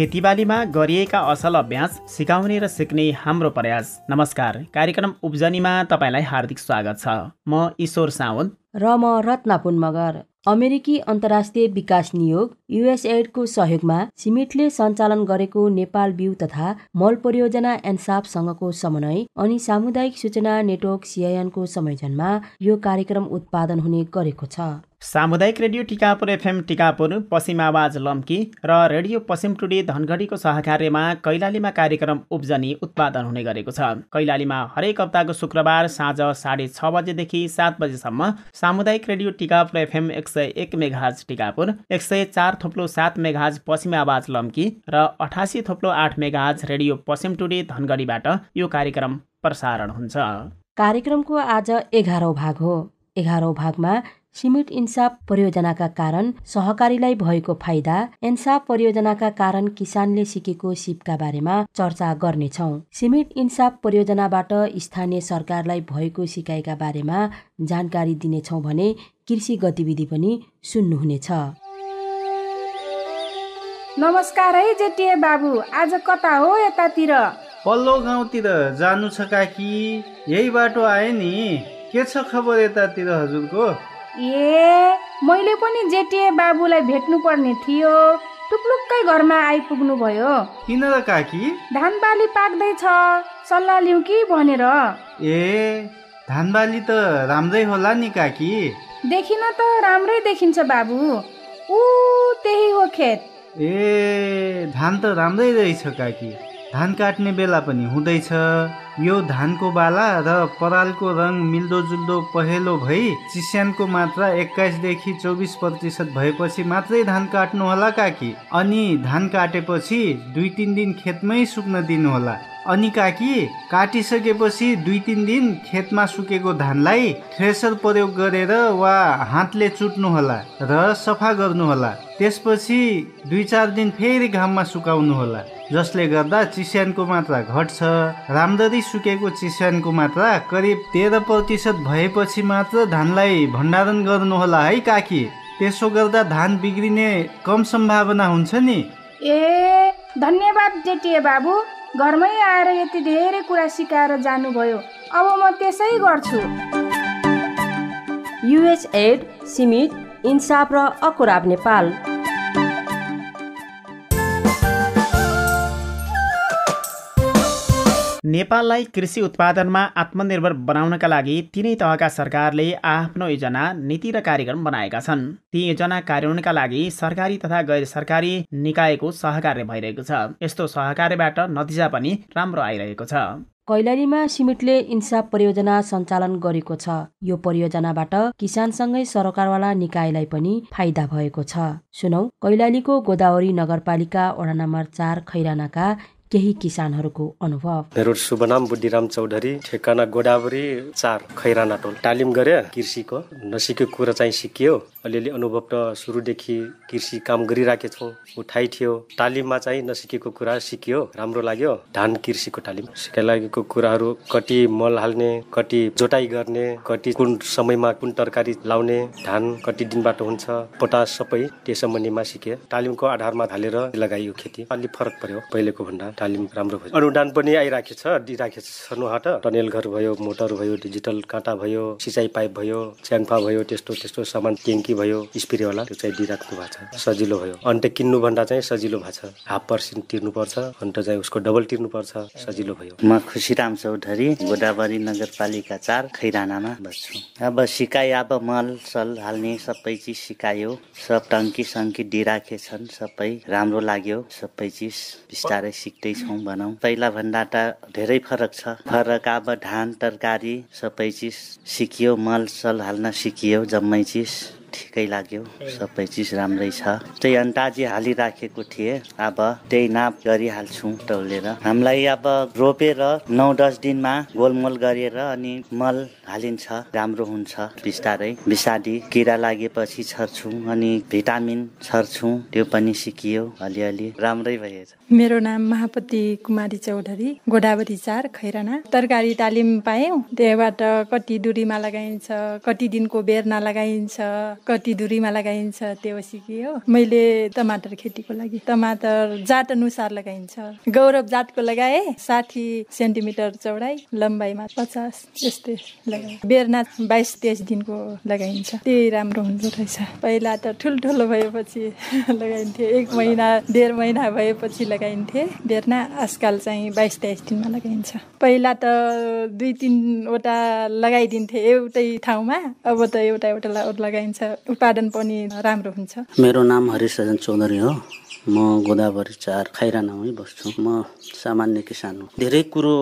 खेतीबालीमा गरिएका असल अभ्यास सिकाउने र सिक्ने हाम्रो प्रयास। नमस्कार, कार्यक्रम उब्जनीमा तपाईँलाई हार्दिक स्वागत छ। म ईश्वर साउन्त र म रत्नापुन मगर। अमेरिकी अन्तर्राष्ट्रिय विकास नियोग युएसएडको सहयोगमा सिमिटले सञ्चालन गरेको नेपाल बिउ तथा मल परियोजना एन्सापसँगको समन्वय अनि सामुदायिक सूचना नेटवर्क सिआइएनको संयोजनमा यो कार्यक्रम उत्पादन हुने गरेको छ। सामुदायिक रेडियो टिकापुर एफएम टिकापुर, पश्चिम आवाज लम्की र रेडियो पश्चिम टुडे धनगढीको सहकार्यमा कैलालीमा कार्यक्रम उब्जनी उत्पादन हुने गरेको छ। कैलालीमा हरेक हप्ताको शुक्रबार साँझ 6:30 बजेदेखि 7 बजेसम्म सामुदायिक radio Tikapur FM 101 megahertz Tikapur, 104.7 megahertz पश्चिम आवाज लम्की र 88.8 मेगाहर्ज रेडियो पश्चिम टुडे धनगढीबाट यो कार्यक्रम प्रसारण हुन्छ। कार्यक्रमको आज 11औं भाग हो। 11औं भागमा सिमिट इन्साफ परियोजनाका कारण सहकारीलाई भएको फाइदा, इन्साफ परियोजनाका कारण किसानले सिकेको सिपका बारेमा चर्चा गर्नेछौँ। सिमिट इन्साफ परियोजनाबाट स्थानीय सरकारलाई भएको सिकाइका बारेमा जानकारी दिनेछौँ भने कृषि गतिविधि पनि सुन्नुहुनेछ। नमस्कार है जेटिए बाबु, आज कता हो यतातिर? पल्लो गाउँतिर जानु छ काकी, यही बाटो आए नि। के छ खबर यतातिर हजुरको? मैले पनि जेटिए बाबुलाई भेट्नु पर्ने थियो, टुप्लुक्कै घरमा आइपुग्नु भयो। किन र काकी? धान बाली पाक्दैछ, सल्लाह लिउँ कि भनेर। धान बाली त राम्रै होला नि काकी। देखिन त राम्रै देखिन्छ बाबु, त्यही हो खेत। धान त राम्रै रहेछ काकी। धान काट्ने बेला पनि हुँदैछ। यो धानको बाला र परालको रङ मिल्दोजुल्दो पहेँलो भई चिस्यानको मात्रा 21देखि 24% भएपछि मात्रै धान काट्नु होला काकी। अनि धान काटेपछि 2-3 दिन खेतमै सुक्न दिनु होला। अनि काकी, काटिसकेपछि 2-3 दिन खेतमा सुकेको धानलाई थ्रेसर प्रयोग गरेर वा हातले चुट्नु होला र सफा गर्नु होला। त्यसपछि 2-4 दिन फेरि घाममा सुकाउनु होला, जसले गर्दा चिस्यानको मात्रा घट्छ। राम्ररी सुकेको चिस्यानको मात्रा करिब 13% भएपछि मात्र धानलाई भण्डारण गर्नु होला है काकी। त्यसो गर्दा धान बिग्रिने कम सम्भावना हुन्छ नि। धन्यवाद जेटिए बाबु, घरमै आएर यति धेरै कुरा सिकाएर जानुभयो। अब म त्यसै गर्छु। युएसएड, सिमिट, इन्साफ र अकुराब नेपाल। नेपाललाई कृषि उत्पादनमा आत्मनिर्भर बनाउनका लागि तीनै तहका सरकारले आफ्नो योजना, नीति र कार्यक्रम बनाएका छन्। ती योजना कार्यान्वयनका लागि सरकारी तथा गैर सरकारी निकायको सहकार्य भइरहेको छ। यस्तो सहकार्यबाट नतिजा पनि राम्रो आइरहेको छ। कैलालीमा सिमिटले इन्साफ परियोजना सञ्चालन गरेको छ। यो परियोजनाबाट किसानसँगै सरकारवाला निकायलाई पनि फाइदा भएको छ। सुनौ कैलालीको गोदावरी नगरपालिका वडा नम्बर 4 खैरानाका केही किसानहरूको अनुभव। मेरो शुभ नाम बुद्धिराम चौधरी, ठेकाना गोदावरी 4 खैराना टोल। तालिम गरे कृषिको, नसिकेको कुरा चाहिँ सिकियो। अलिअलि अनुभव त सुरुदेखि कृषि काम गरिराखेको छौँ, उठाइ थियो। तालिममा चाहिँ नसिकेको कुरा सिकियो, राम्रो लाग्यो। धान कृषिको तालिम सिकाइ लागेको कुराहरू, कति मल हाल्ने, कति जोताइ गर्ने, कति कुन समयमा कुन तरकारी लाउने, धान कति दिनबाट हुन्छ, पोटास सबै त्यो सम्बन्धीमा सिके। तालिमको आधारमा हालेर लगाइयो खेती। अलि फरक पर्यो पहिलेको भन्दा, तालिम राम्रो भयो। अनुदान पनि आइराखेको छ, दिइराखेको छ। सनुहाट टनेल घर भयो, मोटर भयो, डिजिटल काँटा भयो, सिँचाइ पाइप भयो, च्याङ्फा भयो, त्यस्तो सामान, ट्याङ्की भयो, स्प्रे वाला, त्यो चाहिँ दिइराख्नु भएको छ। सजिलो भयो। अन्त किन्नु भन्दा चाहिँ सजिलो भएको छ। 0.5% तिर्नुपर्छ, अन्त चाहिँ उसको डबल तिर्नुपर्छ, सजिलो भयो। म खुसीराम चौधरी, गोदावरी नगरपालिका 4 खैरानामा बस्छु। अब सिकाइ, अब मल सल हाल्ने सबै चिज सिकायो। सब टङ्की सङ्की दिइराखे छन्, सबै राम्रो लाग्यो। सबै चिज बिस्तारै सिक्दैछौँ भनौँ। पहिला भन्दा त धेरै फरक छ। फरक अब धान तरकारी सबै चिज सिकियो, मल सल हाल्न सिकियो, जम्मै चिज ठिकै लाग्यो। सबै चिज राम्रै छ। त्यही अन्दाजी हालिराखेको थिएँ, अब त्यही नाप गरिहाल्छु तौलेर। हामीलाई अब रोपेर 9-10 दिनमा गोलमोल गरेर अनि मल हालिन्छ, राम्रो हुन्छ। बिस्तारै विषादी किरा लागेपछि छर्छु, अनि भिटामिन छर्छु, त्यो पनि सिकियो अलिअलि, राम्रै भएछ। मेरो नाम महापति कुमारी चौधरी, गोदावरी 4 खैराना। तरकारी तालिम पायौँ, त्यहीबाट कति दुरीमा लगाइन्छ, कति दिनको बेर्ना लगाइन्छ, कति दूरीमा लगाइन्छ त्यो सिकियो। मैले टमाटर खेतीको लागि टमाटर जात अनुसार लगाइन्छ। गौरव जातको लगाए 60 सेन्टिमिटर चौडाइ, लम्बाइमा 50 यस्तै लगाए। बेर्ना 22-23 दिनको लगाइन्छ। त्यही राम्रो हुँदो रहेछ। पहिला त ठुल्ठुलो भएपछि लगाइन्थे, 1 महिना 1.5 महिना भएपछि लगाइन्थे बेर्ना। आजकल चाहिँ 22-23 दिनमा लगाइन्छ। पहिला त 2-3 वटा लगाइदिन्थे एउटै ठाउँमा, अब त एउटा लगाइन्छ। उत्पादन पनि राम्रो हुन्छ। मेरो नाम हरिशरण चौधरी हो। म गोदावरी 4 खैरानामै बस्छु। म सामान्य किसान हो। धेरै कुरो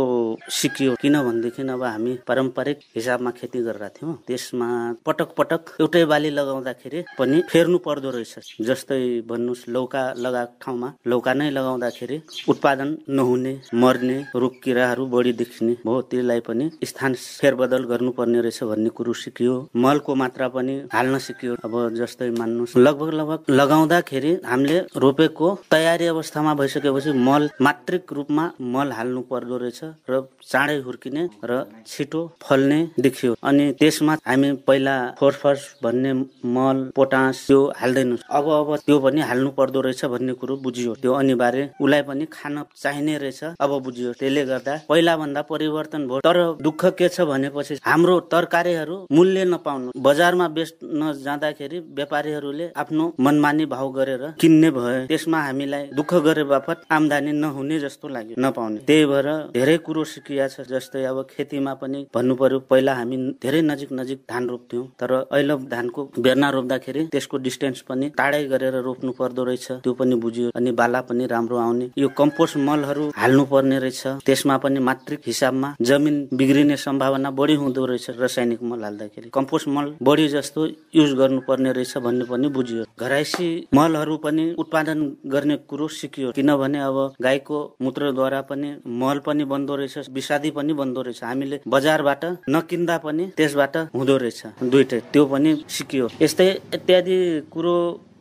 सिकियो, किनभनेदेखि अब हामी पारम्परिक हिसाबमा खेती गरेका थियौँ। त्यसमा पटक पटक एउटै बाली लगाउँदाखेरि पनि फेर्नु पर्दो रहेछ। जस्तै भन्नुहोस् लौका लगाएको ठाउँमा लौका नै लगाउँदाखेरि उत्पादन नहुने, मर्ने, रुख किराहरू बढी देखिने भयो। त्यसलाई पनि स्थान फेरबदल गर्नुपर्ने रहेछ भन्ने कुरो सिकियो। मलको मात्रा पनि हाल्न सिकियो। अब जस्तै मान्नुहोस् लगभग लगाउँदाखेरि हामीले रोपे को तयारी अवस्थामा भइसकेपछि मल मात्रिक रूपमा मल हाल्नु पर्दो रहेछ र चाँडै हुर्किने र छिटो फल्ने देखियो। अनि त्यसमा हामी पहिला फोस्फरस भन्ने मल, पोटास त्यो हाल्दैनौँ। अब त्यो पनि हाल्नु पर्दो रहेछ भन्ने कुरो बुझियो। त्यो अनिवार्य उसलाई पनि खान चाहिने रहेछ अब बुझियो। त्यसले गर्दा पहिला भन्दा परिवर्तन भयो। तर दुःख के छ भनेपछि हाम्रो तरकारीहरू मूल्य नपाउनु, बजारमा बेच्न जाँदाखेरि व्यापारीहरूले आफ्नो मनमानी भाव गरेर किन्ने भए। त्यसमा हामीलाई दुःख गरे बापत आम्दानी नहुने जस्तो लाग्यो, नपाउने। त्यही भएर धेरै कुरो सिकिया छ। जस्तै अब खेतीमा पनि भन्नु पर्यो, पहिला हामी धेरै नजिक धान रोप्थ्यौँ। तर अहिले धानको बेर्ना रोप्दाखेरि त्यसको डिस्टेन्स पनि टाढै गरेर रोप्नु पर्दो रहेछ। त्यो पनि बुझियो। अनि बाला पनि राम्रो आउने। यो कम्पोस्ट मलहरू हाल्नु पर्ने रहेछ। त्यसमा पनि मात्रिक हिसाबमा जमिन बिग्रिने सम्भावना बढी हुँदो रहेछ। रासायनिक मल हाल्दाखेरि कम्पोस्ट मल बढी जस्तो युज गर्नुपर्ने रहेछ भन्ने पनि बुझियो। घराइसी मलहरू पनि उत्पादन गर्ने कुरो सिकियो। किनभने अब गाईको मूत्रद्वारा पनि मल पनि बन्दो रहेछ, विषादी पनि बन्दो रहेछ। हामीले बजारबाट नकिन्दा पनि त्यसबाट हुँदो रहेछ दुईटै। त्यो पनि सिकियो। यस्तै इत्यादि कुरो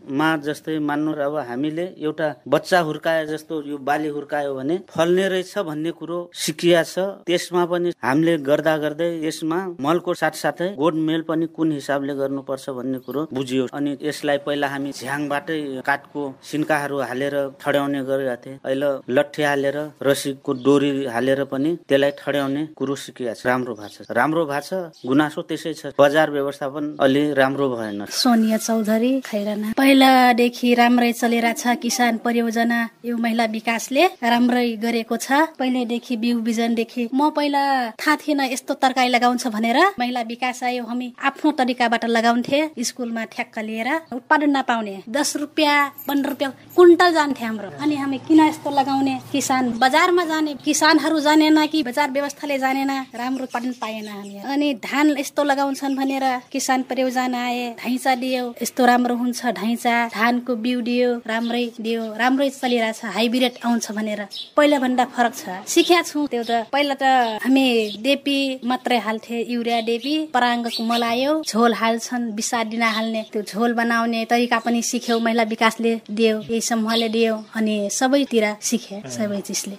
मा जस्तै मान्नु अब हामीले एउटा बच्चा हुर्काए जस्तो यो बाली हुर्कायो भने फल्ने रहेछ भन्ने कुरो सिकिया छ। त्यसमा पनि हामीले गर्दा गर्दै यसमा मलको साथसाथै गोडमेल पनि कुन हिसाबले गर्नुपर्छ भन्ने कुरो बुझियो। अनि यसलाई पहिला हामी झ्याङबाटै काठको सिन्काहरू हालेर ठड्याउने गरेका थिए। अहिले लट्ठी हालेर रसीको डोरी हालेर पनि त्यसलाई ठड्याउने कुरो सिकिया छ। राम्रो भएको छ। राम्रो भएको छ। गुनासो त्यसै छ, बजार व्यवस्थापन अलि राम्रो भएन। सोनिया चौधरी खैराना। पहिलादेखि राम्रै चलिरहेछ किसान परियोजना। यो महिला विकासले राम्रै गरेको छ। पहिलेदेखि बिउ बिजनदेखि म पहिला थाहा थिएन यस्तो तरकारी लगाउँछ भनेर। महिला विकास आयो, हामी आफ्नो तरिकाबाट लगाउँथे। स्कुलमा ठ्याक्क लिएर उत्पादन नपाउने 10 रुपियाँ 15 रुपियाँ कुन्टल जान्थे हाम्रो। अनि हामी किन यस्तो लगाउने? किसान बजारमा जाने, किसानहरू जानेन कि बजार व्यवस्थाले जानेन, राम्रो उत्पादन पाएन हामी। अनि धान यस्तो लगाउँछन् भनेर किसान परियोजना आए, ढाइचा दियो, यस्तो राम्रो हुन्छ ढाइचा, धानको बिउ दियो, राम्रै चलिरहेछ। हाइब्रिड आउँछ भनेर पहिला भन्दा फरक छ। सिक्या छु। त्यो त पहिला त हामी डेपी मात्रै हाल्थे, युरिया डेपी। पराङ्गको मल आयो, झोल हाल्छन्, विषादी नहाल्ने, त्यो झोल बनाउने तरिका पनि सिक्यौ। महिला विकासले दियो, यही समूहले दियो। अनि सबैतिर सिके सबै चिजले।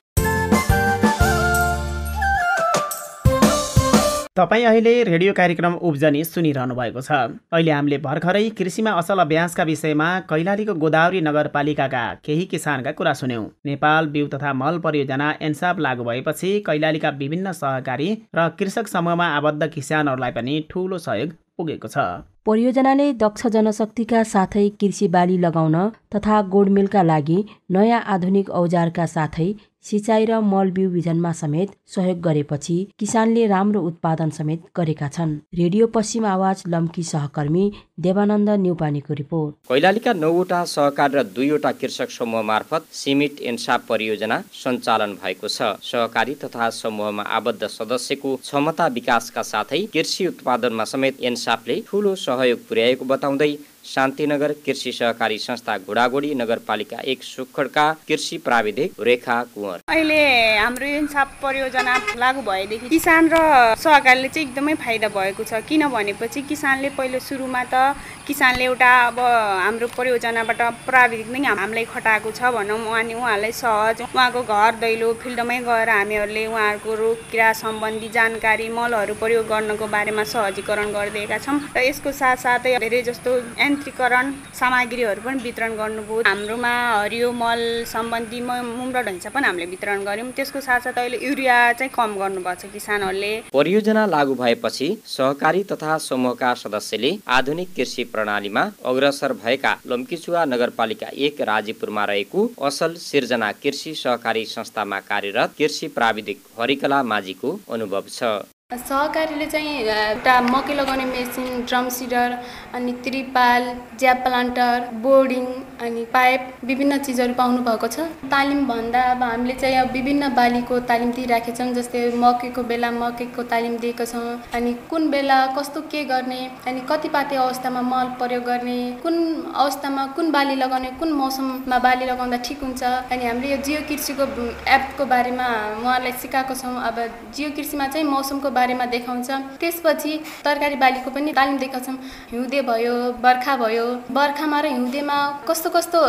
तपाईँ अहिले रेडियो कार्यक्रम उब्जनी सुनिरहनु भएको छ। अहिले हामीले भर्खरै कृषिमा असल अभ्यासका विषयमा कैलालीको गोदावरी नगरपालिकाका केही किसानका कुरा सुन्यौं। नेपाल बिउ तथा मल परियोजना एन्साप लागू भएपछि कैलालीका विभिन्न सहकारी र कृषक समूहमा आबद्ध किसानहरूलाई पनि ठूलो सहयोग पुगेको छ। परियोजनाले दक्ष जनशक्तिका साथै कृषि बाली लगाउन तथा गोडमेलका लागि नयाँ आधुनिक औजारका साथै सिँचाइ र मल बिउ बिजनमा समेत सहयोग गरेपछि किसानले राम्रो उत्पादन समेत गरेका छन्। रेडियो पश्चिम आवाज लम्की सहकर्मी देवानन्द न्युपानीको रिपोर्ट। कैलालीका 9वटा सहकारी र 2वटा कृषक समूह मार्फत सिमिट एन्साप परियोजना सञ्चालन भएको छ। सहकारी तथा समूहमा आबद्ध सदस्यको क्षमता विकासका साथै कृषि उत्पादनमा समेत एन्सापले ठूलो सहयोग पुर्याएको बताउँदै शान्तिनगर कृषि सहकारी संस्था घोडागोडी नगरपालिका 1 सुखडका कृषि प्राविधिक रेखा कुँवर। अहिले हाम्रो इन्साफ परियोजना लागू भएदेखि किसान र सहकारीले चाहिँ एकदमै फाइदा भएको छ। किन भनेपछि किसानले पहिलो सुरुमा त किसानले एउटा अब हाम्रो परियोजनाबाट प्राविधिक नै हामीलाई खटाएको छ भनौँ, अनि उहाँलाई सहज उहाँको घर दैलो फिल्डमै गएर हामीहरूले उहाँहरूको रोग किरा सम्बन्धी जानकारी मलहरू प्रयोग गर्नको बारेमा सहजीकरण गरिदिएका छौँ र यसको साथसाथै धेरै जस्तो यन्त्रीकरण सामग्रीहरू पनि वितरण गर्नुभयो। हाम्रोमा हरियो मल सम्बन्धी मुङ र ढैँचा पनि हामीले वितरण गऱ्यौँ। त्यसको साथसाथै अहिले युरिया चाहिँ कम गर्नुभएको छ किसानहरूले। परियोजना लागू भएपछि सहकारी तथा समूहका सदस्यले आधुनिक कृषि प्रणालीमा अग्रसर भएका लम्कीचुवा नगरपालिका 1 राजीपुरमा रहेको असल सिर्जना कृषि सहकारी संस्थामा कार्यरत कृषि प्राविधिक हरिकला माझीको अनुभव छ। सहकारीले चाहिँ एउटा मकै लगाउने मेसिन, ड्रम सिडर, अनि त्रिपाल, ज्याप प्लान्टर, बोर्डिङ अनि पाइप विभिन्न चिजहरू पाउनु भएको छ। तालिम भन्दा अब हामीले चाहिँ अब विभिन्न बालीको तालिम दिइराखेका छौँ। जस्तै मकैको बेला मकैको तालिम दिएको छौँ, अनि कुन बेला कस्तो के गर्ने, अनि कति पाते अवस्थामा मल प्रयोग गर्ने, कुन अवस्थामा कुन बाली लगाउने, कुन मौसममा बाली लगाउँदा ठिक हुन्छ। अनि हामीले यो जियो कृषिको एपको बारेमा उहाँलाई सिकाएको छौँ। अब जियो कृषिमा चाहिँ मौसमको बारेमा देखाउँछ। त्यसपछि तरकारी बालीको पनि तालिम दिएका छौँ। हिउँदे भयो, बर्खा भयो, बर्खामा र हिउँदेमा कस्तो कस्तो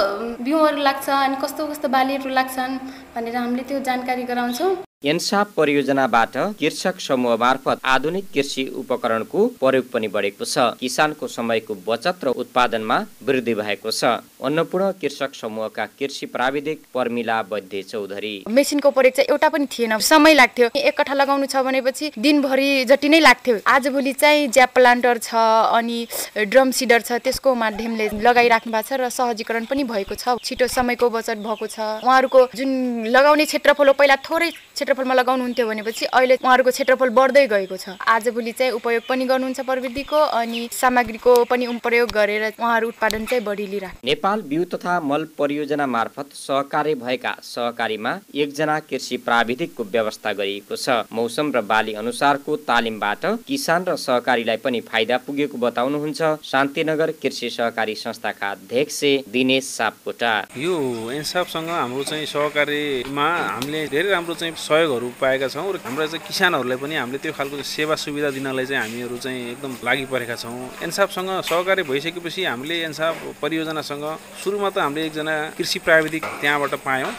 बिउहरू लाग्छ अनि कस्तो कस्तो बालीहरू लाग्छन् भनेर हामीले त्यो जानकारी गराउँछौँ। एन्साप परियोजनाबाट कृषक समूह मार्फत आधुनिक कृषि उपकरणको प्रयोग पनि बढेको छ। किसानको समयको बचत र उत्पादनमा वृद्धि भएको छ। अन्नपूर्ण कृषक समूहका कृषि प्राविधिक पर्मिला वैद्य चौधरी। मेसिनको प्रयोग चाहिँ एउटा पनि थिएन, समय लाग्थ्यो। एक कठा लगाउनु छ भनेपछि दिनभरि जति नै लाग्थ्यो। आजभोलि चाहिँ ज्याप प्लान्टर छ अनि ड्रम सिडर छ, त्यसको माध्यमले लगाइराख्नु भएको छ र सहजीकरण पनि भएको छ। छिटो समयको बचत भएको छ। उहाँहरूको जुन लगाउने क्षेत्रफल हो, पहिला थोरै क्षेत्रफलमा लगाउनुहुन्थ्यो भनेपछि अहिले उहाँहरूको क्षेत्रफल बढ्दै गएको छ। आजभोलि चाहिँ उपयोग पनि गर्नुहुन्छ प्रविधिको अनि सामग्रीको पनि प्रयोग गरेर उहाँहरू उत्पादन चाहिँ बढी लिइराख्नु। नेपाल बिउ तथा मल परियोजना मार्फत सहकारी भएका सहकारीमा 1 जना कृषि प्राविधिकको व्यवस्था गरिएको छ। मौसम र बाली अनुसारको तालिमबाट किसान र सहकारीलाई पनि फाइदा पुगेको बताउनुहुन्छ शान्तिनगर कृषि सहकारी संस्थाका अध्यक्ष दिनेश सापकोटा। यो एन्सापसँग हाम्रो चाहिँ सहकारीमा हामीले धेरै राम्रो चाहिँ सहयोगहरू पाएका छौँ र हाम्रो चाहिँ किसानहरूलाई पनि हामीले त्यो खालको सेवा सुविधा दिनलाई चाहिँ हामीहरू चाहिँ एकदम लागि परेका छौँ। एन्सापसँग सहकारी भइसकेपछि हामीले एन्साप परियोजनासँग सुरुमा त हामीले 1 जना कृषि प्राविधिक त्यहाँबाट पायौँ।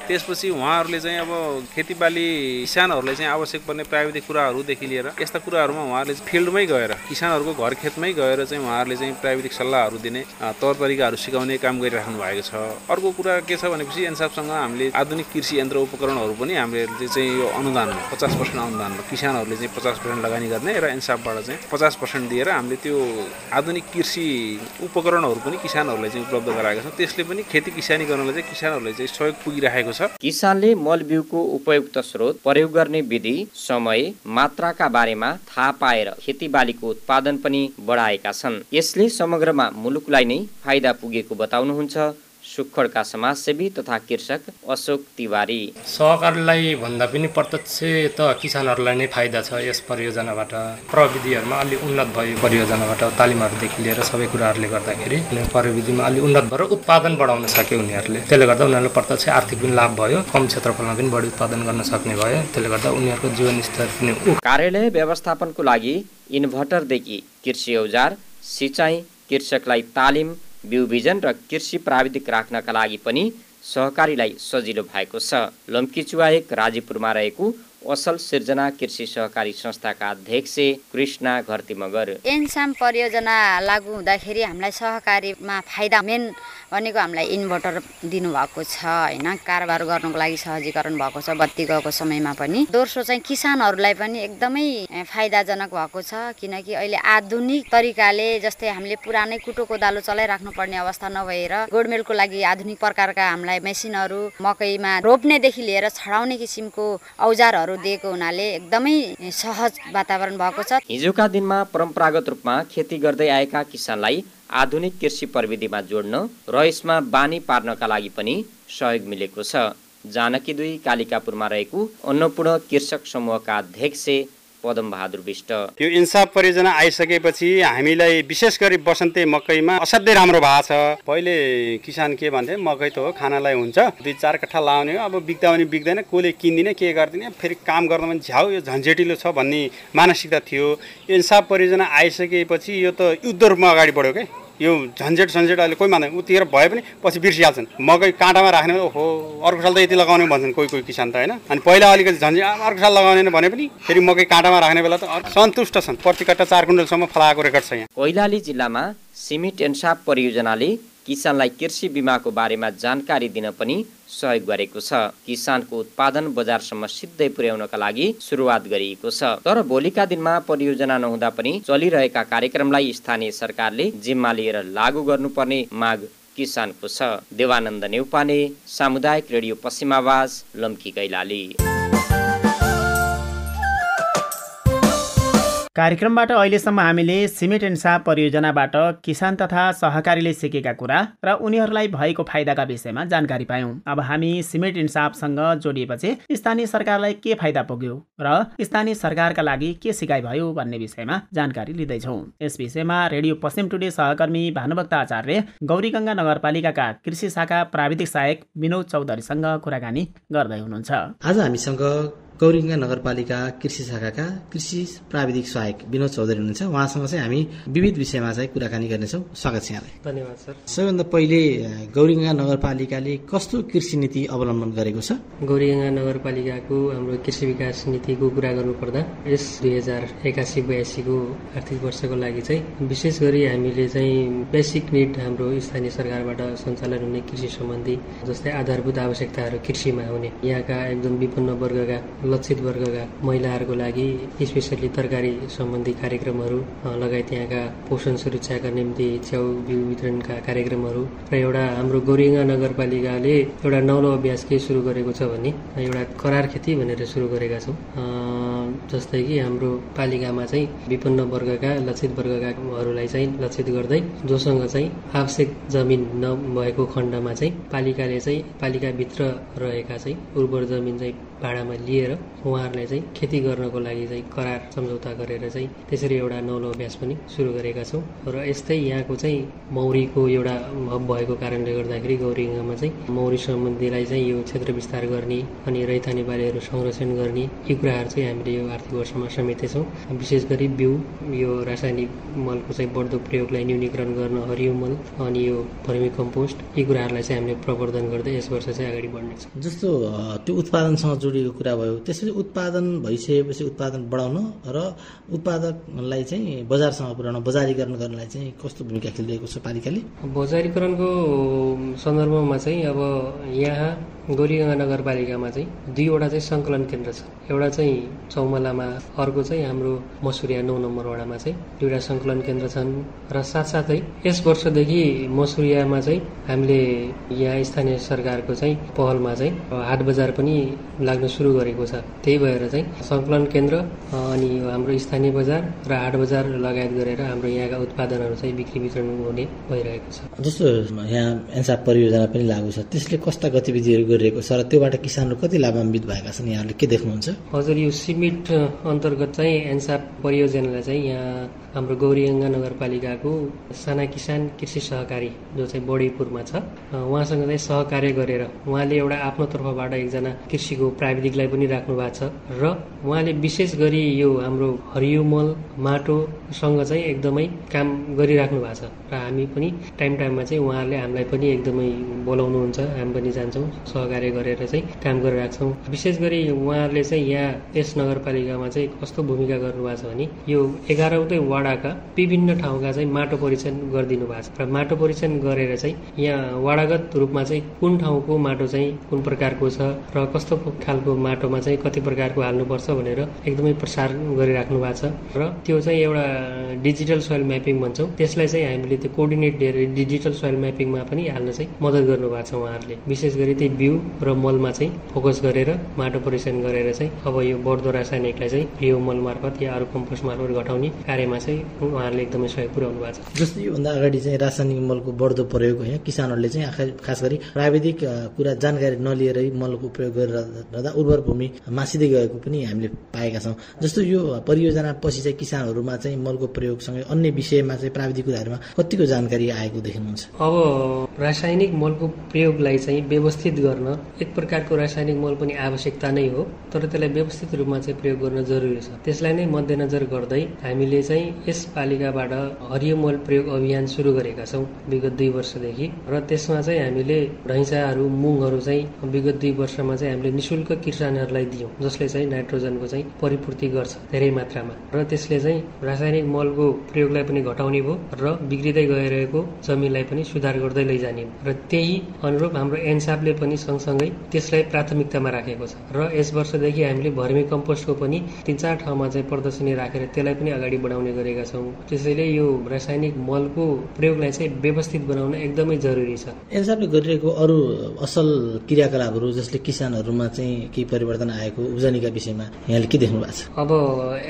त्यसपछि उहाँहरूले चाहिँ अब खेतीबाली किसानहरूलाई चाहिँ आवश्यक पर्ने प्राविधिक कुराहरूदेखि लिएर यस्ता कुराहरूमा उहाँहरूले फिल्डमै गएर किसानहरूको घर खेतमै गएर चाहिँ उहाँहरूले चाहिँ प्राविधिक सल्लाहहरू दिने तौर तरिकाहरू सिकाउने काम गरिराख्नु भएको छ। अर्को कुरा के छ भनेपछि एन्सापसँग हामीले आधुनिक कृषि यन्त्र उपकरणहरू पनि हामीले चाहिँ यो अनुदानमा 50% अनुदानमा किसानहरूले चाहिँ 50% लगानी गर्ने र एन्सापबाट चाहिँ 50% दिएर हामीले त्यो आधुनिक कृषि उपकरणहरू पनि किसानहरूलाई चाहिँ उपलब्ध गराएका छौँ। त्यसले पनि खेती किसानी गर्नलाई चाहिँ किसानहरूलाई चाहिँ सहयोग पुगिरहेको छ। किसानले मल बिउको उपयुक्त स्रोत, प्रयोग गर्ने विधि, समय, मात्राका बारेमा थाहा पाएर खेतीबालीको उत्पादन पनि बढाएका छन्। यसले समग्रमा मुलुकलाई नै फाइदा पुगेको बताउनुहुन्छ सुखडका समाजसेवी तथा कृषक अशोक तिवारी। सहकारीलाई भन्दा पनि प्रत्यक्ष त किसानहरूलाई नै फाइदा छ यस परियोजनाबाट। प्रविधिहरूमा अलि उन्नत भयो, परियोजनाबाट तालिमहरूदेखि लिएर सबै कुराहरूले गर्दाखेरि प्रविधिमा अलि उन्नत भएर उत्पादन बढाउन सक्यो उनीहरूले। त्यसले गर्दा उनीहरूलाई प्रत्यक्ष आर्थिक पनि लाभ भयो, कम क्षेत्रफलमा पनि बढी उत्पादन गर्न सक्ने भयो। त्यसले गर्दा उनीहरूको जीवनस्तर पनि। कार्यालय व्यवस्थापनको लागि इन्भर्टरदेखि कृषि औजार, सिँचाइ, कृषकलाई तालिम, बिउ बिजन र कृषि प्राविधिक राख्नका लागि पनि सहकारीलाई सजिलो भएको छ। लम्कीचुवा 1 राजीपुरमा रहेको असल सिर्जना कृषि सहकारी संस्थाका अध्यक्ष कृष्णा घरती मगर। एन्साम परियोजना लागू हुँदाखेरि हामीलाई सहकारीमा फाइदा मेन भनेको हामीलाई इन्भर्टर दिनुभएको छ हैन। कारोबार गर्नको लागि सहजीकरण भएको छ बत्ती गएको समयमा पनि। दोस्रो चाहिँ किसानहरूलाई पनि एकदमै फाइदाजनक भएको छ, किनकि अहिले आधुनिक तरिकाले जस्तै हामीले पुरानै कुटो कोदालो चलाइराख्नु पर्ने अवस्था नभएर गोडमेलको लागि आधुनिक प्रकारका हामीलाई मेसिनहरू, मकैमा रोप्नेदेखि लिएर छडाउने किसिमको औजारहरू दिएको हुनाले एकदमै सहज वातावरण भएको छ। हिजोका दिनमा परम्परागत रूपमा खेती गर्दै आएका किसानलाई आधुनिक कृषि प्रविधिमा जोड्न र यसमा बानी पार्नका लागि पनि सहयोग मिलेको छ। जानकी 2 कालिकापुरमा रहेको अन्नपूर्ण कृषक समूहका अध्यक्ष पदम बहादुर विष्ट। यो इन्साफ परियोजना आइसकेपछि हामीलाई विशेष गरी बसन्ते मकैमा असाध्यै राम्रो भएको छ। पहिले किसान के भन्थे मकै त हो खानालाई हुन्छ, 2-4 कट्ठा लाउने हो, अब बिक्दा पनि बिक्दैन, कसले किन्दिने के गर्दिने, फेरि काम गर्न पनि झ्याउ यो झन्झेटिलो छ भन्ने मानसिकता थियो। इन्साफ परियोजना आइसकेपछि यो त युद्ध रूपमा अगाडि बढ्यो के। यो झन्झेट अहिले कोही मान्दैन, उतिखेर भए पनि पछि बिर्सिहाल्छन्। मकै काँटामा राख्ने ओहो अर्को साल त यति लगाउने भन्छन् कोही किसान त होइन। अनि पहिला अलिकति झन्झेट अर्को साल लगाउने भने पनि फेरि मकै काँटामा राख्ने बेला त सन्तुष्ट छन्। प्रति कट्टा 4 कुइन्टलसम्म फलाएको रेकर्ड छ यहाँ। कैलाली जिल्लामा सिमिट इन्साफ परियोजनाले किसानलाई कृषि बीमाको बारेमा जानकारी दिन पनि सहयोग गरेको छ। किसानको उत्पादन बजारसम्म सिधै पुर्याउनका लागि सुरुवात गरिएको छ। तर भोलिका दिनमा परियोजना नहुँदा पनि चलिरहेका कार्यक्रमलाई स्थानीय सरकारले जिम्मा लिएर लागू गर्नुपर्ने माग किसानको छ। देवानन्द नेउपाने, सामुदायिक रेडियो पश्चिम आवाज, लम्की कैलाली। कार्यक्रमबाट अहिलेसम्म हामीले सिमेट इन्साफ परियोजनाबाट किसान तथा सहकारीले सिकेका कुरा र उनीहरूलाई भएको फाइदाका विषयमा जानकारी पायौँ। अब हामी सिमेट इन्साफसँग जोडिएपछि स्थानीय सरकारलाई के फाइदा पुग्यो र स्थानीय सरकारका लागि के सिकाइ भयो भन्ने विषयमा जानकारी लिँदैछौँ। यस विषयमा रेडियो पश्चिम टुडे सहकर्मी भानुभक्त आचार्य गौरीगङ्गा नगरपालिकाका कृषि शाखा प्राविधिक सहायक विनोद चौधरीसँग कुराकानी गर्दै हुनुहुन्छ। आज हामीसँग गौरीगङ्गा नगरपालिका कृषि शाखाका कृषि प्राविधिक सहायक विनोद चौधरी हुनुहुन्छ। उहाँसँग चाहिँ हामी विविध विषयमा चाहिँ कुराकानी गर्नेछौँ। स्वागत छ यहाँलाई। धन्यवाद सर। सबैभन्दा पहिले गौरीगङ्गा नगरपालिकाले कस्तो कृषि नीति अवलम्बन गरेको छ? गौरीगङ्गा नगरपालिकाको हाम्रो कृषि विकास नीतिको कुरा गर्नुपर्दा यस 2081-82 को आर्थिक वर्षको लागि चाहिँ विशेष गरी हामीले चाहिँ बेसिक निड हाम्रो स्थानीय सरकारबाट सञ्चालन हुने कृषि सम्बन्धी जस्तै आधारभूत आवश्यकताहरू कृषिमा हुने यहाँका एकदम विभिन्न वर्गका लक्षित वर्गका महिलाहरूको लागि स्पेसली तरकारी सम्बन्धी कार्यक्रमहरू लगायत यहाँका पोषण सुरक्षाका निम्ति च्याउ बिउ वितरणका कार्यक्रमहरू र एउटा हाम्रो गौरीगङ्गा नगरपालिकाले एउटा नौलो अभ्यास के सुरु गरेको छ भने एउटा करार खेती भनेर सुरु गरेका छौँ। जस्तै कि हाम्रो पालिकामा चाहिँ विभिन्न वर्गका लक्षित वर्गकाहरूलाई चाहिँ लक्षित गर्दै जोसँग चाहिँ आवश्यक जमिन नभएको खण्डमा चाहिँ पालिकाले चाहिँ पालिकाभित्र रहेका चाहिँ उर्वर जमिन चाहिँ भाडामा लिएर उहाँहरूलाई चाहिँ खेती गर्नको लागि चाहिँ करार सम्झौता गरेर चाहिँ त्यसरी एउटा नौलो अभ्यास पनि सुरु गरेका छौँ। र यस्तै यहाँको चाहिँ मौरीको एउटा हब भएको कारणले गर्दाखेरि गौरीगङ्गामा चाहिँ मौरी सम्बन्धीलाई चाहिँ यो क्षेत्र विस्तार गर्ने अनि रैथाने बालीहरू संरक्षण गर्ने यी कुराहरू चाहिँ हामीले यो आर्थिक वर्षमा समेटेछौँ। विशेष गरी बिउ यो रासायनिक मलको चाहिँ बढ्दो प्रयोगलाई न्यूनीकरण गर्न हरियो मल अनि यो भर्मी कम्पोस्ट यी कुराहरूलाई चाहिँ हामीले प्रवर्धन गर्दै यस वर्ष चाहिँ अगाडि बढ्नेछौँ। जस्तो त्यो उत्पादनसँग जोडिएको कुरा भयो, त्यसपछि उत्पादन भइसकेपछि उत्पादन बढाउन र उत्पादकलाई चाहिँ बजारसँग पुर्याउन बजारीकरण गर्नलाई चाहिँ कस्तो भूमिका खेलिरहेको छ पालिकाले? बजारीकरणको सन्दर्भमा चाहिँ अब यहाँ गौरीगङ्गा नगरपालिकामा चाहिँ 2वटा चाहिँ सङ्कलन केन्द्र छ। एउटा चाहिँ चौमलामा, अर्को चाहिँ हाम्रो मसुरिया 9 नम्बर वडामा चाहिँ 2वटा सङ्कलन केन्द्र छन्। र साथसाथै यस वर्षदेखि मसुरियामा चाहिँ हामीले यहाँ स्थानीय सरकारको चाहिँ पहलमा चाहिँ हाट बजार पनि लाग्न सुरु गरेको छ। त्यही भएर चाहिँ सङ्कलन केन्द्र अनि हाम्रो स्थानीय बजार र हाट बजार लगायत गरेर हाम्रो यहाँका उत्पादनहरू चाहिँ बिक्री वितरण हुने भइरहेको छ। जस्तो यहाँ इन्साफ परियोजना पनि लागू छ, त्यसले कस्ता गतिविधिहरू गरिरहेको छ र त्योबाट किसानहरू कति लाभान्वित भएका छन्, यहाँले के देख्नुहुन्छ? हजुर, यो सिमिट अन्तर्गत चाहिँ इन्साफ परियोजनालाई चाहिँ यहाँ हाम्रो गौरीगङ्गा नगरपालिकाको साना किसान कृषि सहकारी जो चाहिँ बडीपुरमा छ उहाँसँग चाहिँ सहकार्य गरेर उहाँले एउटा आफ्नो तर्फबाट एकजना कृषिको प्राविधिकलाई पनि राख्नु भएको छ र उहाँले विशेष गरी यो हाम्रो हरियो मल माटोसँग चाहिँ एकदमै काम गरिराख्नु भएको छ र हामी पनि टाइममा चाहिँ उहाँहरूले हामीलाई पनि एकदमै बोलाउनुहुन्छ, हामी पनि जान्छौँ, सहकार्य गरेर चाहिँ काम गरिरहेको छौँ। विशेष गरी उहाँहरूले चाहिँ यहाँ यस नगरपालिकामा चाहिँ कस्तो भूमिका गर्नुभएको छ भने यो 11औं वडाका विभिन्न ठाउँका चाहिँ माटो परीक्षण गरिदिनु भएको छ र माटो परीक्षण गरेर चाहिँ यहाँ वडागत रूपमा चाहिँ कुन ठाउँको माटो चाहिँ कुन प्रकारको छ र कस्तो खालको माटोमा चाहिँ कति प्रकारको हाल्नुपर्छ भनेर एकदमै प्रसार गरिराख्नु भएको छ र त्यो चाहिँ एउटा डिजिटल सोइल म्यापिङ भन्छौँ, त्यसलाई चाहिँ हामीले त्यो कोअर्डिनेट दिएर डिजिटल सोइल म्यापिङमा पनि हाल्न चाहिँ मद्दत गर्नुभएको छ उहाँहरूले। विशेष गरी त्यही बिउ बिउ र मलमा चाहिँ फोकस गरेर माटो परीक्षण गरेर चाहिँ अब यो बढ्दो रासायनिकलाई चाहिँ बिउ मल मार्फत या अरू कम्पोस्ट मार्फत घटाउने कार्यमा चाहिँ उहाँहरूले एकदमै सहयोग पुर्याउनु भएको छ। जस्तै योभन्दा अगाडि चाहिँ रासायनिक मलको बढ्दो प्रयोग होइन, किसानहरूले चाहिँ खास गरी प्राविधिक कुरा जानकारी नलिएरै मलको प्रयोग गरिरहँदा उर्वर भूमि मासिँदै गएको पनि हामीले पाएका छौँ। जस्तो यो परियोजना पछि चाहिँ किसानहरूमा चाहिँ मलको प्रयोगसँगै अन्य विषयमा चाहिँ प्राविधिक कुराहरूमा कतिको जानकारी आएको देख्नुहुन्छ? अब रासायनिक मलको प्रयोगलाई चाहिँ व्यवस्थित गर्न एक प्रकारको रासायनिक मल पनि आवश्यकता नै हो, तर त्यसलाई व्यवस्थित रूपमा चाहिँ प्रयोग गर्न जरुरी छ। त्यसलाई नै मध्यनजर गर्दै हामीले चाहिँ यस पालिकाबाट हरियो मल प्रयोग अभियान सुरु गरेका छौँ विगत 2 वर्षदेखि र त्यसमा चाहिँ हामीले ढैँचाहरू मुङहरू चाहिँ विगत 2 वर्षमा चाहिँ हामीले निशुल्क किसानहरूलाई दियौँ, जसले चाहिँ नाइट्रोजनको चाहिँ परिपूर्ति गर्छ धेरै मात्रामा र त्यसले चाहिँ रासायनिक मलको प्रयोगलाई पनि घटाउने भयो र बिग्रिँदै गइरहेको जमिनलाई पनि सुधार गर्दै लैजाने र त्यही अनुरूप हाम्रो एनसापले पनि सँगसँगै त्यसलाई प्राथमिकतामा राखेको छ र यस वर्षदेखि हामीले भर्मी कम्पोस्टको पनि 3-4 ठाउँमा चाहिँ प्रदर्शनी राखेर त्यसलाई पनि अगाडि बढाउने गरेका छौँ। त्यसैले यो रासायनिक मलको प्रयोगलाई चाहिँ व्यवस्थित बनाउन एकदमै जरुरी छ। एनसापले गरिरहेको अरू असल क्रियाकलापहरू जसले किसानहरूमा चाहिँ केही परिवर्तन आएको उब्जनीका विषयमा यहाँले के देख्नु भएको छ? अब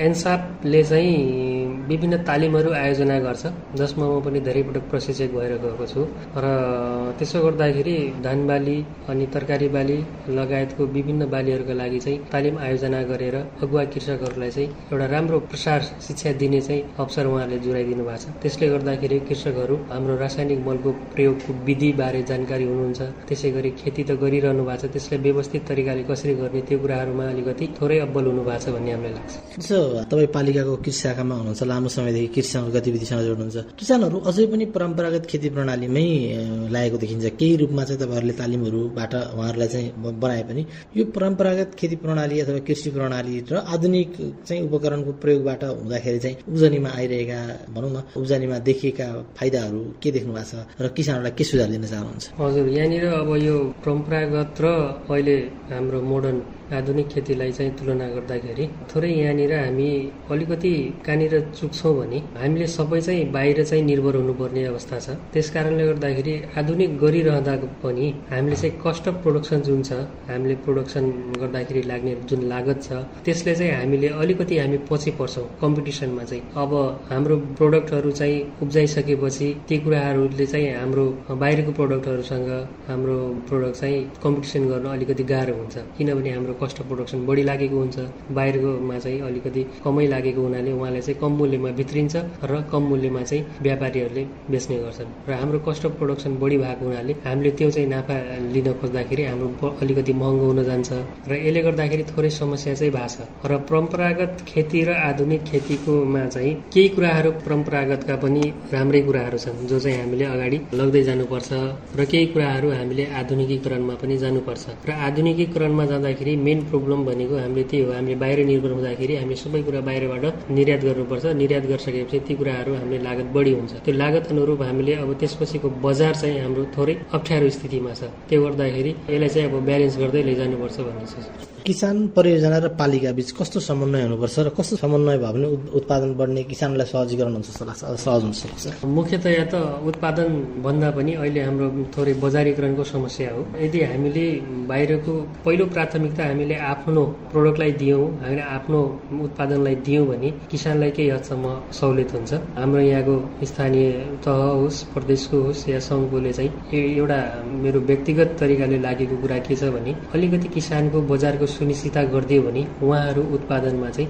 एनसापले चाहिँ विभिन्न तालिमहरू आयोजना गर्छ, जसमा म पनि धेरै पटक प्रशिक्षक भएर गएको छु र त्यसो गर्दाखेरि धान बाली अनि तरकारी बाली लगायतको विभिन्न बालीहरूका लागि चाहिँ तालिम आयोजना गरेर अगुवा कृषकहरूलाई चाहिँ एउटा राम्रो प्रसार शिक्षा दिने चाहिँ अवसर उहाँहरूले जुराइदिनु भएको छ। त्यसले गर्दाखेरि कृषकहरू हाम्रो रासायनिक मलको प्रयोगको विधिबारे जानकारी हुनुहुन्छ, त्यसै गरी खेती त गरिरहनु भएको छ, त्यसलाई व्यवस्थित तरिकाले कसरी गर्ने त्यो कुराहरूमा अलिकति थोरै अब्बल हुनु भएको छ भन्ने हामीलाई लाग्छ। त्यसो तपाईँ पालिकाको कृषि शाखामा हुनुहुन्छ, लामो समयदेखि कृषि गतिविधिसँग जोड्नुहुन्छ, किसानहरू अझै पनि परम्परागत खेती प्रणालीमै लागेको देखिन्छ। केही रूपमा चाहिँ तपाईँहरूले तालिमहरूबाट उहाँहरूलाई चाहिँ बनाए पनि यो परम्परागत खेती प्रणाली अथवा कृषि प्रणाली र आधुनिक चाहिँ उपकरणको प्रयोगबाट हुँदाखेरि चाहिँ उब्जनीमा आइरहेका भनौँ न उब्जनीमा देखिएका फाइदाहरू के देख्नु भएको छ र किसानहरूलाई के सुझाव दिन चाहनुहुन्छ? हजुर, यहाँनिर अब यो परम्परागत र अहिले हाम्रो मोडर्न आधुनिक खेतीलाई चाहिँ तुलना गर्दाखेरि थोरै यहाँनिर हामी अलिकति कहाँनिर चुक्छौँ भने हामीले सबै चाहिँ बाहिर चाहिँ निर्भर हुनुपर्ने अवस्था छ। त्यस कारणले गर्दाखेरि आधुनिक गरिरहँदा पनि हामीले चाहिँ कस्ट अफ प्रोडक्सन जुन छ, हामीले प्रोडक्सन गर्दाखेरि लाग्ने जुन लागत छ, त्यसले चाहिँ हामीले अलिकति हामी पछि पर्छौँ कम्पिटिसनमा चाहिँ। अब हाम्रो प्रोडक्टहरू चाहिँ उब्जाइसकेपछि ती कुराहरूले चाहिँ हाम्रो बाहिरको प्रोडक्टहरूसँग हाम्रो प्रोडक्ट चाहिँ कम्पिटिसन गर्न अलिकति गाह्रो हुन्छ, किनभने हाम्रो कस्ट अफ प्रोडक्सन बढी लागेको हुन्छ, बाहिरकोमा चाहिँ अलिकति कमै लागेको हुनाले उहाँले चाहिँ कम मूल्यमा भित्रिन्छ र कम मूल्यमा चाहिँ व्यापारीहरूले बेच्ने गर्छन् र हाम्रो कस्ट अफ प्रोडक्सन बढी भएको हुनाले हामीले त्यो चाहिँ नाफा लिन खोज्दाखेरि हाम्रो अलिकति महँगो हुन जान्छ र यसले गर्दाखेरि थोरै समस्या चाहिँ भएको छ। र परम्परागत खेती र आधुनिक खेतीकोमा चाहिँ केही कुराहरू परम्परागतका पनि राम्रै कुराहरू छन् जो चाहिँ हामीले अगाडि लग्दै जानुपर्छ र केही कुराहरू हामीले आधुनिकीकरणमा पनि जानुपर्छ र आधुनिकीकरणमा जाँदाखेरि मेन प्रब्लम भनेको हामीले त्यही हो, हामीले बाहिर निर्भर हुँदाखेरि हामीले सबै कुरा बाहिरबाट निर्यात गर्नुपर्छ। निर्यात गरिसकेपछि ती कुराहरू हामीले लागत बढी हुन्छ, त्यो लागत अनुरूप हामीले अब त्यसपछिको बजार चाहिँ हाम्रो थोरै अप्ठ्यारो स्थितिमा छ। त्यो गर्दाखेरि यसलाई चाहिँ अब ब्यालेन्स गर्दै लैजानुपर्छ भन्ने छ। किसान परियोजना र पालिका बीच कस्तो समन्वय हुनुपर्छ र कस्तो समन्वय भयो भने उत्पादन बढ्ने किसानलाई सहजीकरण हुन्छ जस्तो लाग्छ, सहज हुन्छ? मुख्यतया त उत्पादन भन्दा पनि अहिले हाम्रो थोरै बजारीकरणको समस्या हो। यदि हामीले बाहिरको पहिलो प्राथमिकता हामीले आफ्नो प्रोडक्टलाई दियौँ, हामीले आफ्नो उत्पादनलाई दियौँ भने किसानलाई केही हदसम्म सहुलियत हुन्छ। हाम्रो यहाँको स्थानीय तह होस्, प्रदेशको होस् या सङ्घले चाहिँ एउटा मेरो व्यक्तिगत तरिकाले लागेको कुरा के छ भने अलिकति किसानको बजारको सुनिश्चितता गरिदियो भने उहाँहरू उत्पादनमा चाहिँ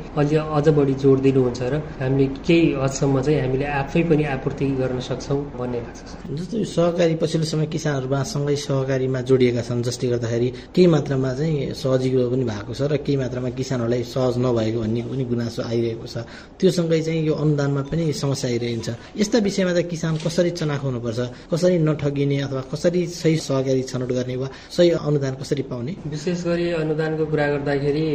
अझ बढी जोड दिनुहुन्छ र हामीले केही हदसम्म चाहिँ हामीले आफै पनि आपूर्ति गर्न सक्छौँ भन्ने लाग्छ। जस्तो सहकारी पछिल्लो समय किसानहरूमा सँगै सहकारीमा जोडिएका छन्, जसले गर्दाखेरि केही मात्रामा चाहिँ सजिलो पनि भएको छ र केही मात्रामा किसानहरूलाई सहज नभएको भन्ने पनि गुनासो आइरहेको छ। त्यो सँगै चाहिँ यो अनुदानमा पनि समस्या आइरहन्छ। यस्ता विषयमा चाहिँ किसान कसरी चनाखो हुनुपर्छ, कसरी नठगिने अथवा कसरी सही सहकारी छनौट गर्ने वा सही अनुदान कसरी पाउने? विशेष गरी अनुदानको कुरा गर्दाखेरि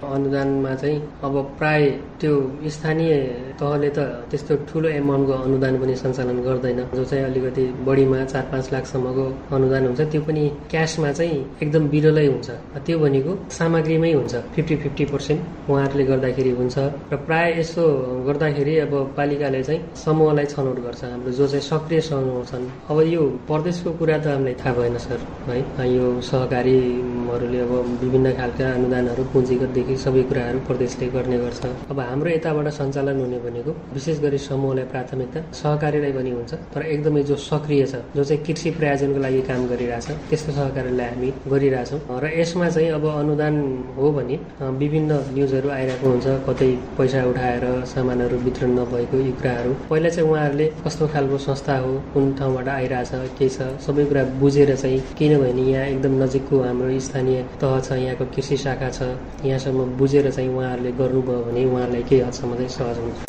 अनुदानमा चाहिँ अब प्राय त्यो स्थानीय तहले त त्यस्तो ठुलो एमाउन्टको अनुदान पनि सञ्चालन गर्दैन, जो चाहिँ अलिकति बढीमा 4-5 लाखसम्मको अनुदान हुन्छ, त्यो पनि क्यासमा चाहिँ एकदम बिरलै हुन्छ। त्यो भनेको सामग्रीमै हुन्छ 50-50% उहाँहरूले गर्दाखेरि हुन्छ र प्राय यसो गर्दाखेरि अब पालिकाले चाहिँ समूहलाई छनौट गर्छ हाम्रो जो चाहिँ सक्रिय समूह छन्। अब यो प्रदेशको कुरा त हामीलाई थाहा भएन सर है, यो सहकारीहरूले अब विभिन्न खालका अनुदानहरू पुँजीगतदेखि सबै कुराहरू प्रदेशले गर्ने गर्छ। अब हाम्रो यताबाट सञ्चालन हुने भनेको विशेष गरी समूहलाई प्राथमिकता, सहकारीलाई पनि हुन्छ, तर एकदमै जो सक्रिय छ, जो चाहिँ कृषि प्रायोजनको लागि काम गरिरहेछ त्यस्तो सहकारीलाई हामी गरिरहेछौँ। र यसमा चाहिँ अब अनुदान हो भने विभिन्न न्युजहरू आइरहेको हुन्छ, कतै पैसा उठाएर सामानहरू वितरण नभएको यी कुराहरू। पहिला चाहिँ उहाँहरूले कस्तो खालको संस्था हो, कुन ठाउँबाट आइरहेछ, के छ, सबै कुरा बुझेर चाहिँ, किनभने यहाँ एकदम नजिकको हाम्रो स्थानीय तह छ, यहाँको कृषि शाखा छ, यहाँसम्म बुझेर चाहिँ उहाँहरूले गर्नुभयो भने उहाँहरूलाई केही हदसम्म चाहिँ सहज हुन्छ।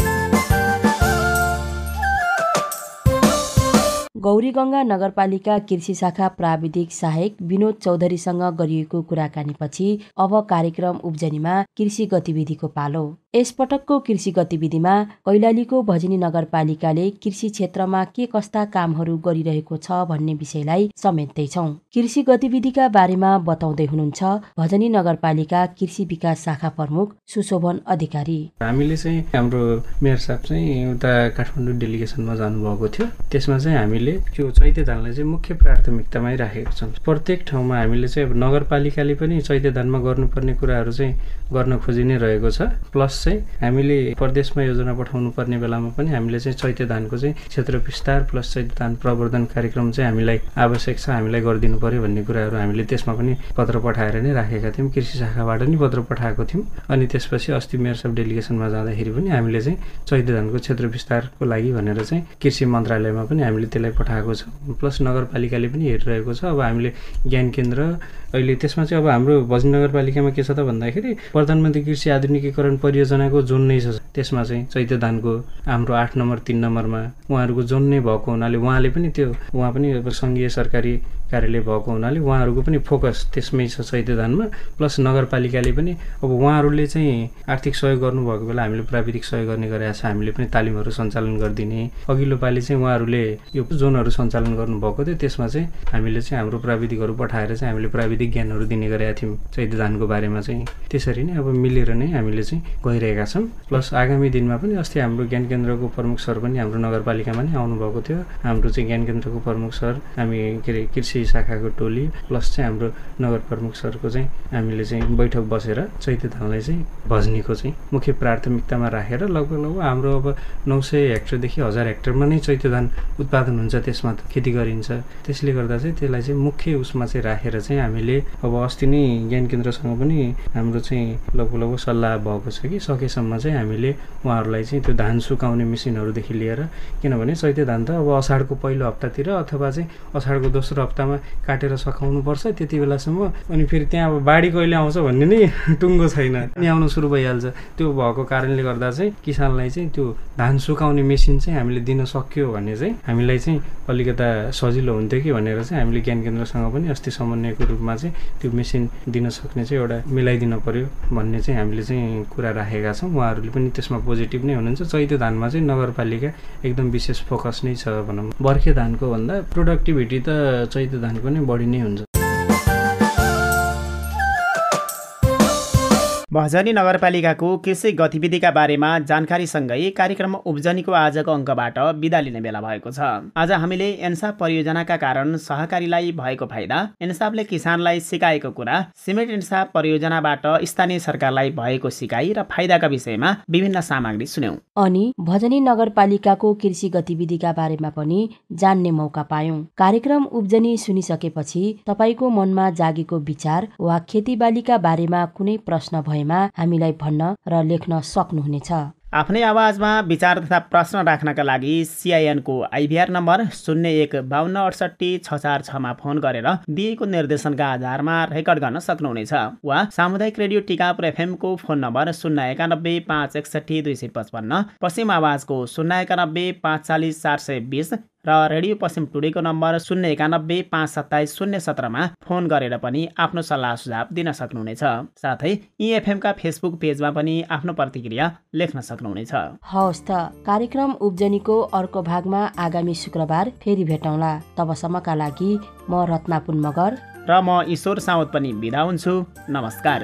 गौरीगङ्गा नगरपालिका कृषि शाखा प्राविधिक सहायक विनोद चौधरीसँग गरिएको कुराकानीपछि अब कार्यक्रम उब्जनीमा कृषि गतिविधिको पालो। यसपटकको कृषि गतिविधिमा कैलालीको भजनी नगरपालिकाले कृषि क्षेत्रमा के कस्ता कामहरू गरिरहेको छ भन्ने विषयलाई समेट्दैछौँ। कृषि गतिविधिका बारेमा बताउँदै हुनुहुन्छ भजनी नगरपालिका कृषि विकास शाखा प्रमुख सुशोभन अधिकारी। हामीले चाहिँ हाम्रो मेयर साहब चाहिँ उता काठमाडौँ डेलिगेसनमा जानुभएको थियो। त्यसमा चाहिँ हामीले त्यो चैते धानलाई चाहिँ मुख्य प्राथमिकतामै राखेको छौँ। प्रत्येक ठाउँमा हामीले चाहिँ अब नगरपालिकाले पनि चैते धानमा गर्नुपर्ने कुराहरू चाहिँ गर्न खोजि नै रहेको छ। प्लस चाहिँ हामीले प्रदेशमा योजना पठाउनु पर्ने बेलामा पनि हामीले चाहिँ चैते धानको चाहिँ क्षेत्र विस्तार प्लस चैते धान प्रवर्धन कार्यक्रम चाहिँ हामीलाई आवश्यक छ, हामीलाई गरिदिनु पर्यो भन्ने कुराहरू हामीले त्यसमा पनि पत्र पठाएर नै राखेका थियौँ। कृषि शाखाबाट नि पत्र पठाएको थियौँ। अनि त्यसपछि अस्ति मेयर साहब डेलिगेसनमा जाँदाखेरि पनि हामीले चाहिँ चैते धानको क्षेत्र विस्तारको लागि भनेर चाहिँ कृषि मन्त्रालयमा पनि हामीले त्यसलाई पठाएको छ। प्लस नगरपालिकाले पनि हेरिरहेको छ। अब हामीले ज्ञान केन्द्र अहिले त्यसमा चाहिँ अब हाम्रो भजनी नगरपालिकामा के छ त भन्दाखेरि प्रधानमन्त्री कृषि आधुनिकीकरण परियोजनाको जोन नै छ। त्यसमा चाहिँ चैते धानको हाम्रो 8 नम्बर 3 नम्बरमा उहाँहरूको जोन नै भएको हुनाले उहाँले पनि त्यो उहाँ पनि अब सङ्घीय सरकारी कार्यालय भएको हुनाले उहाँहरूको पनि फोकस त्यसमै छ चैते धानमा। प्लस नगरपालिकाले पनि अब उहाँहरूले चाहिँ आर्थिक सहयोग गर्नुभएको बेला हामीले प्राविधिक सहयोग गर्ने गरेका छ। हामीले पनि तालिमहरू सञ्चालन गरिदिने, अघिल्लो पालि चाहिँ उहाँहरूले यो जोनहरू सञ्चालन गर्नुभएको थियो, त्यसमा चाहिँ हामीले चाहिँ हाम्रो प्राविधिकहरू पठाएर चाहिँ हामीले प्राविधिक ज्ञानहरू दिने गरेका थियौँ चैते धानको बारेमा चाहिँ। त्यसरी नै अब मिलेर नै हामीले चाहिँ गइरहेका छौँ। प्लस आगामी दिनमा पनि अस्ति हाम्रो ज्ञान केन्द्रको प्रमुख सर पनि हाम्रो नगरपालिकामा नै आउनुभएको थियो। हाम्रो चाहिँ ज्ञान केन्द्रको प्रमुख सर, हामी के अरे कृषि शाखाको टोली प्लस चाहिँ हाम्रो नगर प्रमुख सरको चाहिँ हामीले चाहिँ बैठक बसेर चैते धानलाई चाहिँ भजनीको चाहिँ मुख्य प्राथमिकतामा राखेर लगभग हाम्रो अब 900 हेक्टरदेखि 1000 हेक्टरमा नै चैते धान उत्पादन हुन्छ, त्यसमा त खेती गरिन्छ। त्यसले गर्दा चाहिँ त्यसलाई चाहिँ मुख्य उसमा चाहिँ राखेर चाहिँ हामीले अब अस्ति नै ज्ञान केन्द्रसँग पनि हाम्रो चाहिँ लगभग सल्लाह भएको छ कि सकेसम्म चाहिँ हामीले उहाँहरूलाई चाहिँ त्यो धान सुकाउने मेसिनहरूदेखि लिएर, किनभने चैते धान त अब असाढको पहिलो हप्तातिर अथवा चाहिँ असाढको दोस्रो हप्तामा काटेर सकाउनुपर्छ। त्यति बेलासम्म अनि फेरि त्यहाँ अब बाढी कहिले आउँछ भन्ने नै टुङ्गो छैन, अनि आउनु सुरु भइहाल्छ। त्यो भएको कारणले गर्दा चाहिँ किसानलाई चाहिँ त्यो धान सुकाउने मेसिन चाहिँ हामीले दिन सक्यो भने चाहिँ हामीलाई चाहिँ अलिकता सजिलो हुन्थ्यो कि भनेर चाहिँ हामीले ज्ञान केन्द्रसँग पनि अस्ति समन्वयको रूपमा चाहिँ त्यो मेसिन दिन सक्ने चाहिँ एउटा मिलाइदिन पर्यो भन्ने चाहिँ हामीले चाहिँ कुरा राखेका छौँ। उहाँहरूले पनि त्यसमा पोजिटिभ नै हुनुहुन्छ। चैते धानमा चाहिँ नगरपालिका एकदम विशेष फोकस नै छ भनौँ। बर्खे धानको भन्दा प्रोडक्टिभिटी त चैते धानको नै बढी नै हुन्छ। भजनी नगरपालिकाको कृषि गतिविधिका बारेमा जानकारीसँगै कार्यक्रम उब्जनीको आजको अङ्कबाट बिदा लिने बेला भएको छ। आज हामीले एन्साप परियोजनाका कारण सहकारीलाई भएको फाइदा, एन्सापले किसानलाई सिकाएको कुरा, सिमेन्ट एन्साप परियोजनाबाट स्थानीय सरकारलाई भएको सिकाइ र फाइदाका विषयमा विभिन्न सामग्री सुन्यौं। अनि भजनी नगरपालिकाको कृषि गतिविधिका बारेमा पनि जान्ने मौका पायौं। कार्यक्रम उब्जनी सुनिसकेपछि तपाईको मनमा जागेको विचार वा खेतीबालीका बारेमा कुनै प्रश्न भए हामीलाई भन्न र लेख्न सक्नुहुनेछ। आफ्नै आवाजमा विचार तथा प्रश्न राख्नका लागि CIN को IVR नम्बर 0152686646 मा फोन गरेर दिएको निर्देशनका आधारमा रेकर्ड गर्न सक्नुहुनेछ। वा सामुदायिक रेडियो टिकापुर FM को फोन नम्बर 091 561 255, पश्चिम आवाजको 091 540 420 र रेडियो पश्चिम टुडेको नम्बर 091 527 017 मा फोन गरेर पनि आफ्नो सल्लाह सुझाव दिन सक्नुहुनेछ। साथै EFM का फेसबुक पेजमा पनि आफ्नो प्रतिक्रिया लेख्न सक्नुहुनेछ। हवस् त, कार्यक्रम उब्जनीको अर्को भागमा आगामी शुक्रबार फेरि भेटौँला। तबसम्मका लागि म रत्नापुन मगर र म ईश्वर साउद पनि बिदा हुन्छु। नमस्कार।